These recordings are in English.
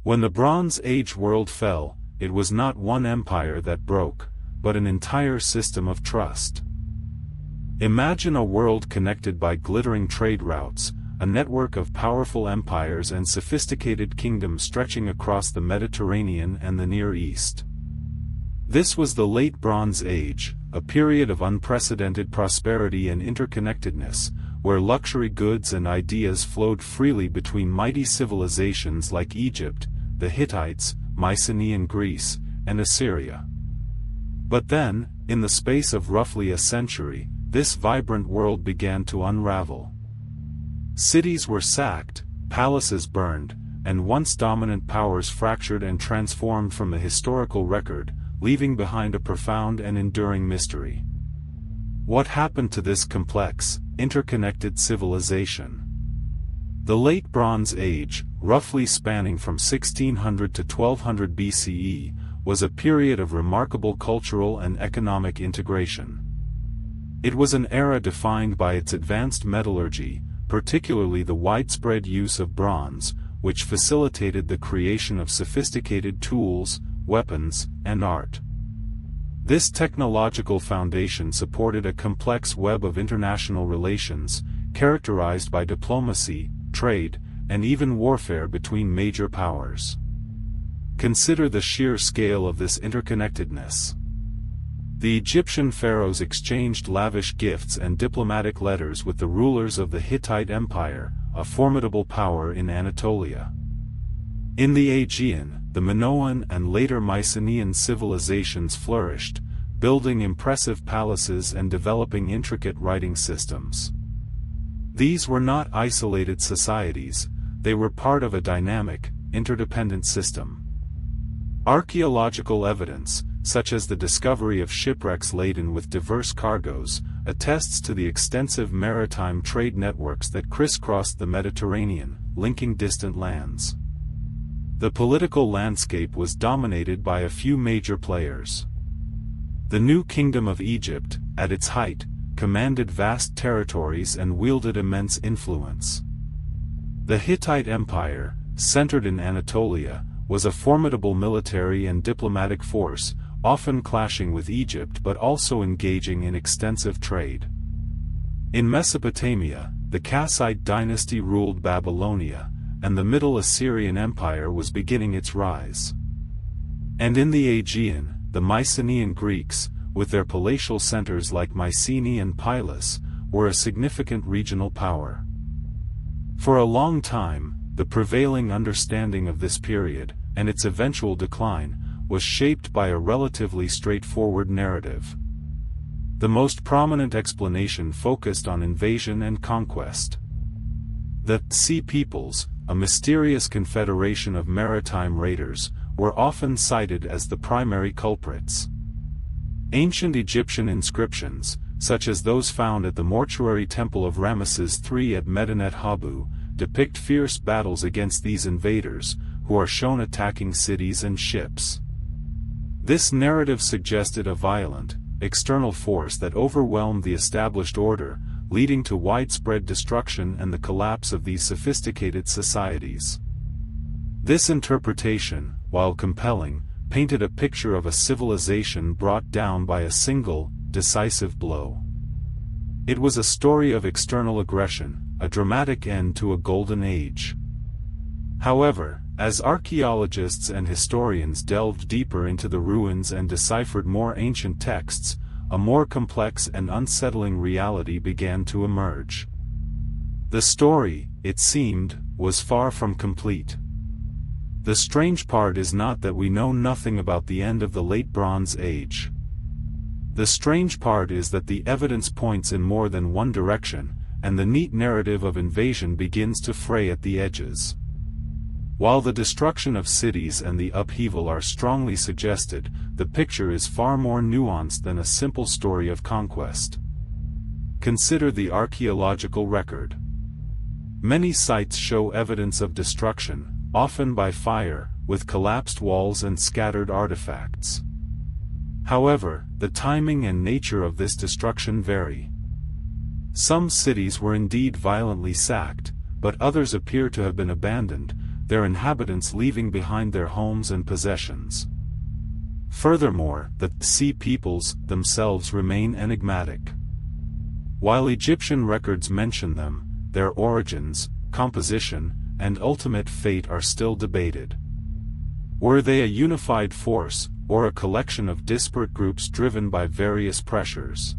When the Bronze Age world fell, it was not one empire that broke, but an entire system of trust. Imagine a world connected by glittering trade routes, a network of powerful empires and sophisticated kingdoms stretching across the Mediterranean and the Near East. This was the Late Bronze Age, a period of unprecedented prosperity and interconnectedness, where luxury goods and ideas flowed freely between mighty civilizations like Egypt, the Hittites, Mycenaean Greece, and Assyria. But then, in the space of roughly a century, this vibrant world began to unravel. Cities were sacked, palaces burned, and once dominant powers fractured and transformed from the historical record, leaving behind a profound and enduring mystery. What happened to this complex, interconnected civilization? The Late Bronze Age, roughly spanning from 1600 to 1200 BCE, was a period of remarkable cultural and economic integration. It was an era defined by its advanced metallurgy, particularly the widespread use of bronze, which facilitated the creation of sophisticated tools, weapons, and art. This technological foundation supported a complex web of international relations, characterized by diplomacy, trade, and even warfare between major powers. Consider the sheer scale of this interconnectedness. The Egyptian pharaohs exchanged lavish gifts and diplomatic letters with the rulers of the Hittite Empire, a formidable power in Anatolia. In the Aegean, the Minoan and later Mycenaean civilizations flourished, building impressive palaces and developing intricate writing systems. These were not isolated societies, they were part of a dynamic, interdependent system. Archaeological evidence, such as the discovery of shipwrecks laden with diverse cargoes, attests to the extensive maritime trade networks that crisscrossed the Mediterranean, linking distant lands. The political landscape was dominated by a few major players. The new Kingdom of Egypt, at its height, commanded vast territories and wielded immense influence. The Hittite Empire, centered in Anatolia, was a formidable military and diplomatic force, often clashing with Egypt but also engaging in extensive trade. In Mesopotamia, the Kassite dynasty ruled Babylonia, and the Middle Assyrian Empire was beginning its rise. And in the Aegean, the Mycenaean Greeks, with their palatial centers like Mycenae and Pylos, were a significant regional power. For a long time, the prevailing understanding of this period, and its eventual decline, was shaped by a relatively straightforward narrative. The most prominent explanation focused on invasion and conquest. The Sea Peoples, a mysterious confederation of maritime raiders, were often cited as the primary culprits. Ancient Egyptian inscriptions, such as those found at the mortuary temple of Ramesses III at Medinet Habu, depict fierce battles against these invaders, who are shown attacking cities and ships. This narrative suggested a violent, external force that overwhelmed the established order, leading to widespread destruction and the collapse of these sophisticated societies. This interpretation, while compelling, painted a picture of a civilization brought down by a single, decisive blow. It was a story of external aggression, a dramatic end to a golden age. However, as archaeologists and historians delved deeper into the ruins and deciphered more ancient texts, a more complex and unsettling reality began to emerge. The story, it seemed, was far from complete. The strange part is not that we know nothing about the end of the Late Bronze Age. The strange part is that the evidence points in more than one direction, and the neat narrative of invasion begins to fray at the edges. While the destruction of cities and the upheaval are strongly suggested, the picture is far more nuanced than a simple story of conquest. Consider the archaeological record. Many sites show evidence of destruction, often by fire, with collapsed walls and scattered artifacts. However, the timing and nature of this destruction vary. Some cities were indeed violently sacked, but others appear to have been abandoned, their inhabitants leaving behind their homes and possessions. Furthermore, the Sea Peoples themselves remain enigmatic. While Egyptian records mention them, their origins, composition, and ultimate fate are still debated. Were they a unified force, or a collection of disparate groups driven by various pressures?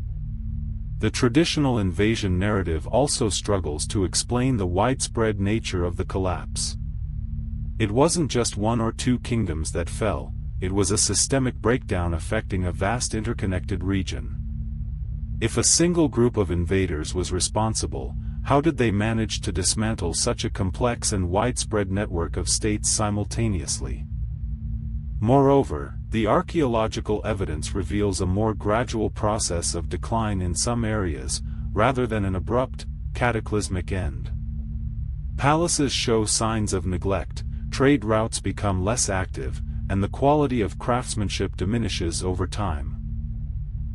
The traditional invasion narrative also struggles to explain the widespread nature of the collapse. It wasn't just one or two kingdoms that fell, it was a systemic breakdown affecting a vast interconnected region. If a single group of invaders was responsible, how did they manage to dismantle such a complex and widespread network of states simultaneously? Moreover, the archaeological evidence reveals a more gradual process of decline in some areas, rather than an abrupt, cataclysmic end. Palaces show signs of neglect, trade routes become less active, and the quality of craftsmanship diminishes over time.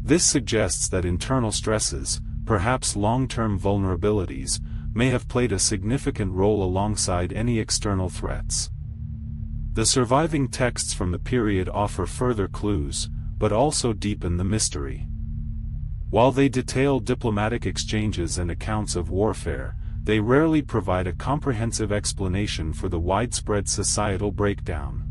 This suggests that internal stresses, perhaps long-term vulnerabilities, may have played a significant role alongside any external threats. The surviving texts from the period offer further clues, but also deepen the mystery. While they detail diplomatic exchanges and accounts of warfare, they rarely provide a comprehensive explanation for the widespread societal breakdown.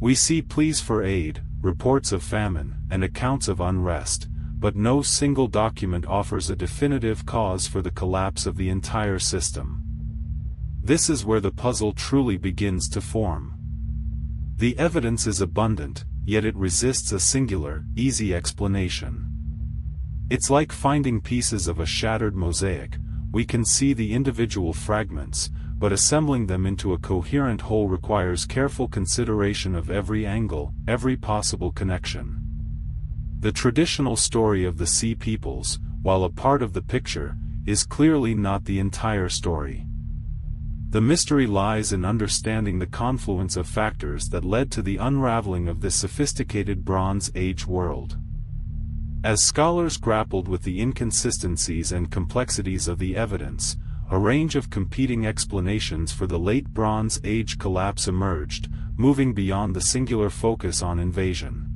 We see pleas for aid, reports of famine, and accounts of unrest, but no single document offers a definitive cause for the collapse of the entire system. This is where the puzzle truly begins to form. The evidence is abundant, yet it resists a singular, easy explanation. It's like finding pieces of a shattered mosaic. We can see the individual fragments, but assembling them into a coherent whole requires careful consideration of every angle, every possible connection. The traditional story of the Sea Peoples, while a part of the picture, is clearly not the entire story. The mystery lies in understanding the confluence of factors that led to the unraveling of this sophisticated Bronze Age world. As scholars grappled with the inconsistencies and complexities of the evidence, a range of competing explanations for the Late Bronze Age collapse emerged, moving beyond the singular focus on invasion.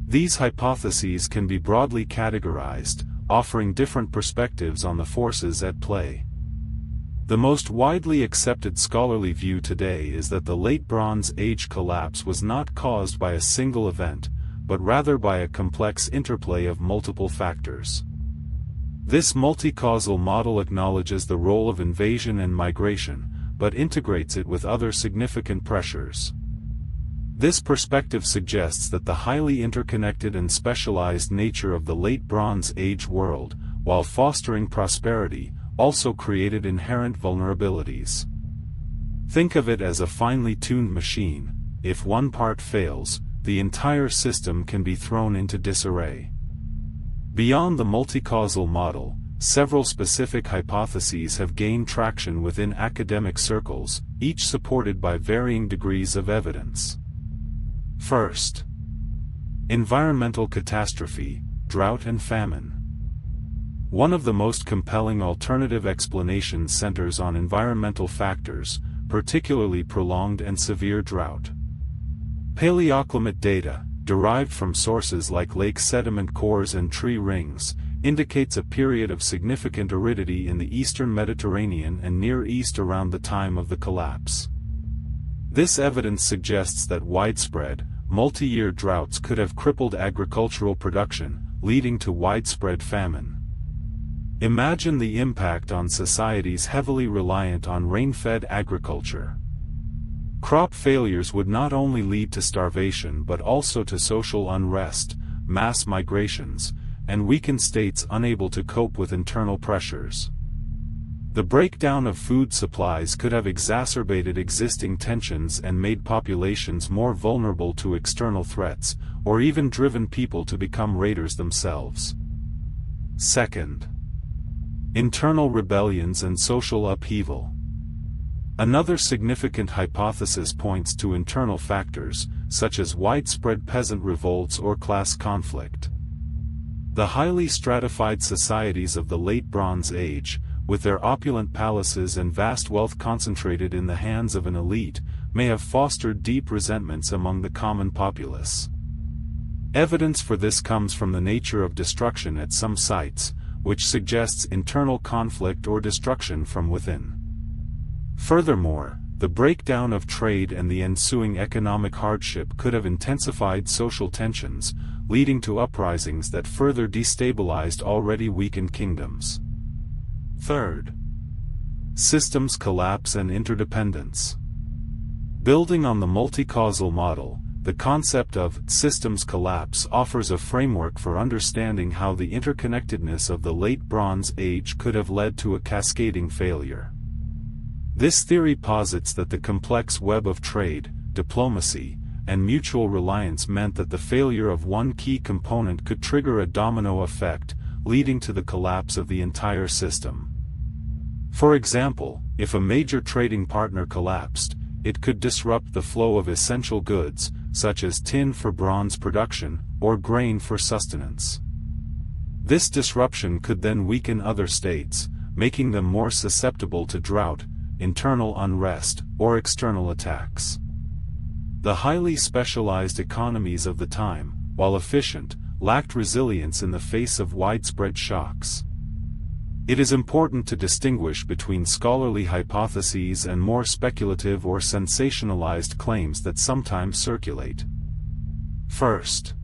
These hypotheses can be broadly categorized, offering different perspectives on the forces at play. The most widely accepted scholarly view today is that the Late Bronze Age collapse was not caused by a single event, but rather by a complex interplay of multiple factors. This multi-causal model acknowledges the role of invasion and migration, but integrates it with other significant pressures. This perspective suggests that the highly interconnected and specialized nature of the Late Bronze Age world, while fostering prosperity, also created inherent vulnerabilities. Think of it as a finely tuned machine. If one part fails, the entire system can be thrown into disarray. Beyond the multi-causal model, several specific hypotheses have gained traction within academic circles, each supported by varying degrees of evidence. First, environmental catastrophe, drought and famine. One of the most compelling alternative explanations centers on environmental factors, particularly prolonged and severe drought. Paleoclimate data, derived from sources like lake sediment cores and tree rings, indicates a period of significant aridity in the eastern Mediterranean and Near East around the time of the collapse. This evidence suggests that widespread, multi-year droughts could have crippled agricultural production, leading to widespread famine. Imagine the impact on societies heavily reliant on rain-fed agriculture. Crop failures would not only lead to starvation but also to social unrest, mass migrations, and weakened states unable to cope with internal pressures. The breakdown of food supplies could have exacerbated existing tensions and made populations more vulnerable to external threats, or even driven people to become raiders themselves. Second, internal rebellions and social upheaval. Another significant hypothesis points to internal factors, such as widespread peasant revolts or class conflict. The highly stratified societies of the Late Bronze Age, with their opulent palaces and vast wealth concentrated in the hands of an elite, may have fostered deep resentments among the common populace. Evidence for this comes from the nature of destruction at some sites, which suggests internal conflict or destruction from within. Furthermore, the breakdown of trade and the ensuing economic hardship could have intensified social tensions, leading to uprisings that further destabilized already weakened kingdoms. Third, systems collapse and interdependence. Building on the multi-causal model, the concept of systems collapse offers a framework for understanding how the interconnectedness of the Late Bronze Age could have led to a cascading failure. This theory posits that the complex web of trade, diplomacy, and mutual reliance meant that the failure of one key component could trigger a domino effect, leading to the collapse of the entire system. For example, if a major trading partner collapsed, it could disrupt the flow of essential goods, such as tin for bronze production, or grain for sustenance. This disruption could then weaken other states, making them more susceptible to drought, internal unrest, or external attacks. The highly specialized economies of the time, while efficient, lacked resilience in the face of widespread shocks. It is important to distinguish between scholarly hypotheses and more speculative or sensationalized claims that sometimes circulate. First,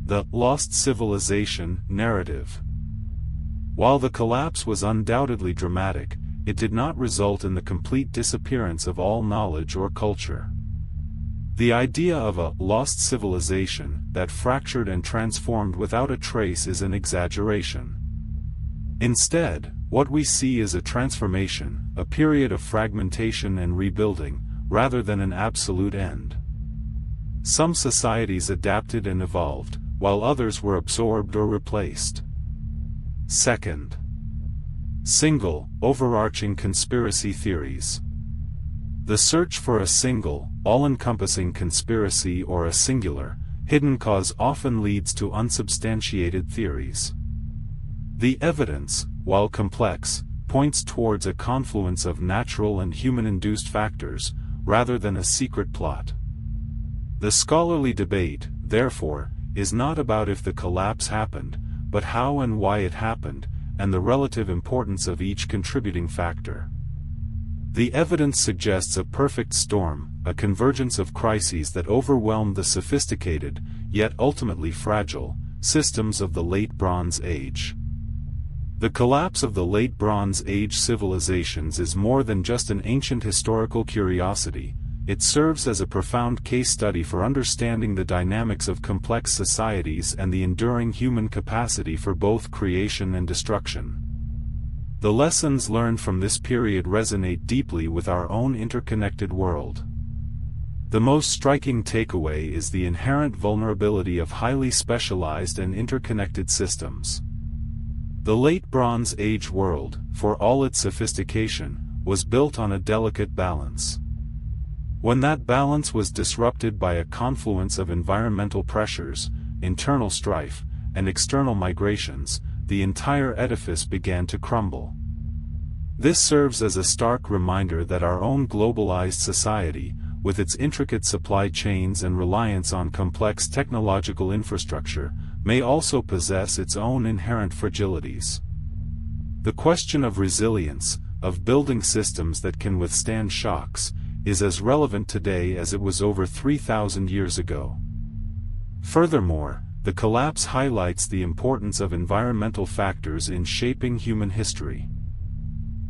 the lost civilization narrative. While the collapse was undoubtedly dramatic, it did not result in the complete disappearance of all knowledge or culture. The idea of a lost civilization that fractured and transformed without a trace is an exaggeration. Instead, what we see is a transformation, a period of fragmentation and rebuilding, rather than an absolute end. Some societies adapted and evolved, while others were absorbed or replaced. Second, single, overarching conspiracy theories. The search for a single, all-encompassing conspiracy or a singular, hidden cause often leads to unsubstantiated theories. The evidence, while complex, points towards a confluence of natural and human-induced factors, rather than a secret plot. The scholarly debate, therefore, is not about if the collapse happened, but how and why it happened, and the relative importance of each contributing factor. The evidence suggests a perfect storm, a convergence of crises that overwhelmed the sophisticated, yet ultimately fragile, systems of the Late Bronze Age. The collapse of the Late Bronze Age civilizations is more than just an ancient historical curiosity, it serves as a profound case study for understanding the dynamics of complex societies and the enduring human capacity for both creation and destruction. The lessons learned from this period resonate deeply with our own interconnected world. The most striking takeaway is the inherent vulnerability of highly specialized and interconnected systems. The Late Bronze Age world, for all its sophistication, was built on a delicate balance. When that balance was disrupted by a confluence of environmental pressures, internal strife, and external migrations, the entire edifice began to crumble. This serves as a stark reminder that our own globalized society, with its intricate supply chains and reliance on complex technological infrastructure, may also possess its own inherent fragilities. The question of resilience, of building systems that can withstand shocks, is as relevant today as it was over 3,000 years ago. Furthermore, the collapse highlights the importance of environmental factors in shaping human history.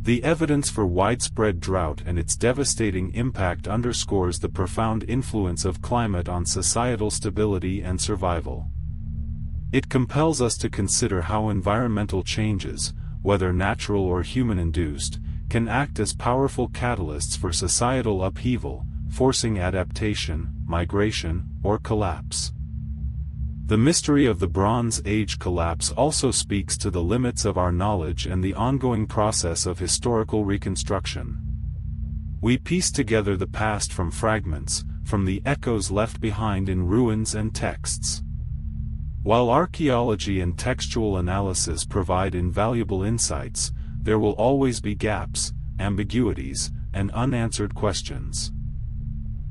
The evidence for widespread drought and its devastating impact underscores the profound influence of climate on societal stability and survival. It compels us to consider how environmental changes, whether natural or human-induced, can act as powerful catalysts for societal upheaval, forcing adaptation, migration, or collapse. The mystery of the Bronze Age collapse also speaks to the limits of our knowledge and the ongoing process of historical reconstruction. We piece together the past from fragments, from the echoes left behind in ruins and texts. While archaeology and textual analysis provide invaluable insights, there will always be gaps, ambiguities, and unanswered questions.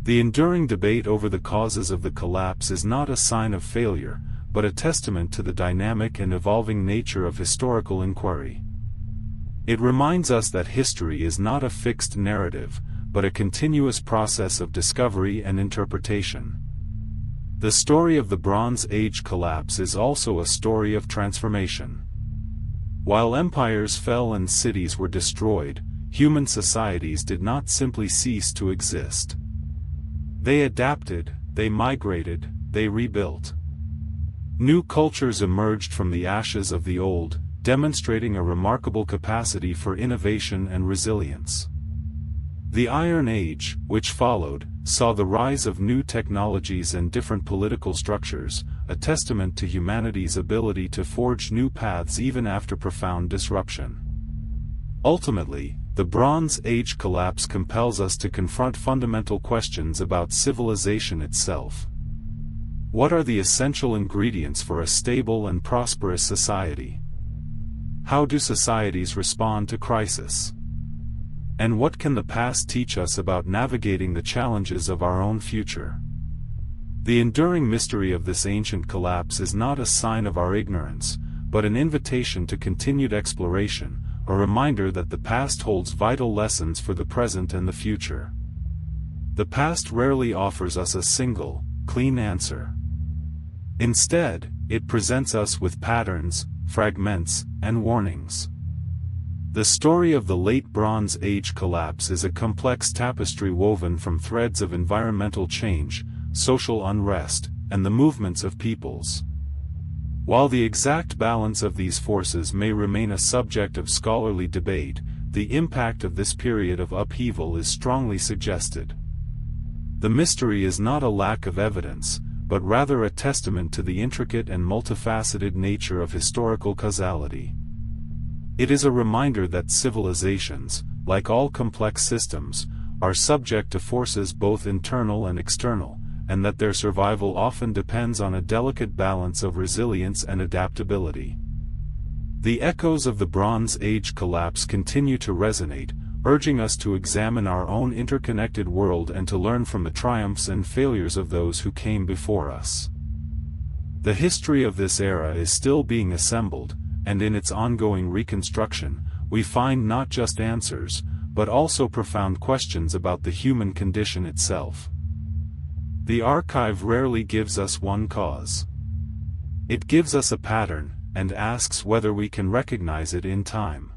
The enduring debate over the causes of the collapse is not a sign of failure, but a testament to the dynamic and evolving nature of historical inquiry. It reminds us that history is not a fixed narrative, but a continuous process of discovery and interpretation. The story of the Bronze Age collapse is also a story of transformation. While empires fell and cities were destroyed, human societies did not simply cease to exist. They adapted, they migrated, they rebuilt. New cultures emerged from the ashes of the old, demonstrating a remarkable capacity for innovation and resilience. The Iron Age, which followed, saw the rise of new technologies and different political structures, a testament to humanity's ability to forge new paths even after profound disruption. Ultimately, the Bronze Age collapse compels us to confront fundamental questions about civilization itself. What are the essential ingredients for a stable and prosperous society? How do societies respond to crisis? And what can the past teach us about navigating the challenges of our own future? The enduring mystery of this ancient collapse is not a sign of our ignorance, but an invitation to continued exploration, a reminder that the past holds vital lessons for the present and the future. The past rarely offers us a single, clean answer. Instead, it presents us with patterns, fragments, and warnings. The story of the late Bronze Age collapse is a complex tapestry woven from threads of environmental change, social unrest, and the movements of peoples. While the exact balance of these forces may remain a subject of scholarly debate, the impact of this period of upheaval is strongly suggested. The mystery is not a lack of evidence, but rather a testament to the intricate and multifaceted nature of historical causality. It is a reminder that civilizations, like all complex systems, are subject to forces both internal and external, and that their survival often depends on a delicate balance of resilience and adaptability. The echoes of the Bronze Age collapse continue to resonate, urging us to examine our own interconnected world and to learn from the triumphs and failures of those who came before us. The history of this era is still being assembled, and in its ongoing reconstruction, we find not just answers, but also profound questions about the human condition itself. The archive rarely gives us one cause. It gives us a pattern, and asks whether we can recognize it in time.